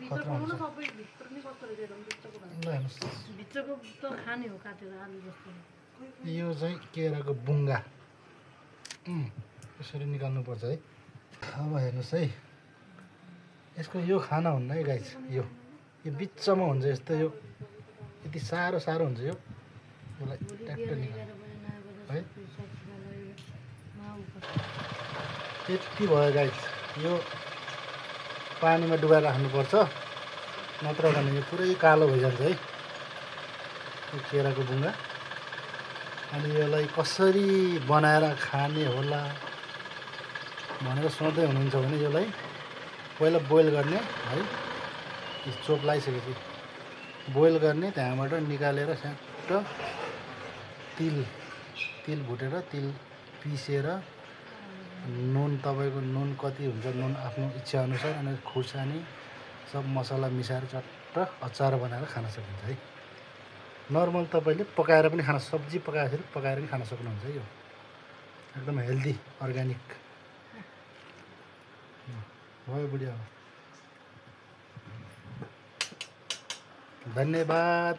खतरा हुन्छ। ल हेर्नुहोस्, यो चाहिँ केराको बुङ्गा यसरी निकाल्नुपर्छ है। अब हेर्नुहोस् है, यसको यो खाना हुन्न है गाइस, यो बिचमा हुन्छ यस्तो, यो यति साह्रो हुन्छ यो, यसलाई ट्याक्क निकाल्नु है। यति भयो गाइस, यो पानीमा डुबाएर राख्नुपर्छ, नत्र भने यो पुरै कालो भइजान्छ है यो केराको बुङ्गा। अनि यसलाई कसरी बनाएर खाने होला भनेर सोच्दै हुनुहुन्छ भने यसलाई पहिला बोइल गर्ने है, चोप लगाइसकेपछि बोइल गर्ने, त्यहाँबाट निकालेर स्याक्ट तिल भुटेर तिल पिसेर नुन, तपाईँको नुन कति हुन्छ नुन आफ्नो इच्छा अनुसार, अनि खुर्सानी सब मसला मिसाएर चट्ट अचार बनाएर खान सकिन्छ है। नर्मल तपाईँले पकाएर पनि खान, सब्जी पकाएर पनि खान सक्नुहुन्छ है। यो एकदम हेल्दी अर्ग्यानिक भयो बुढिया। धन्यवाद।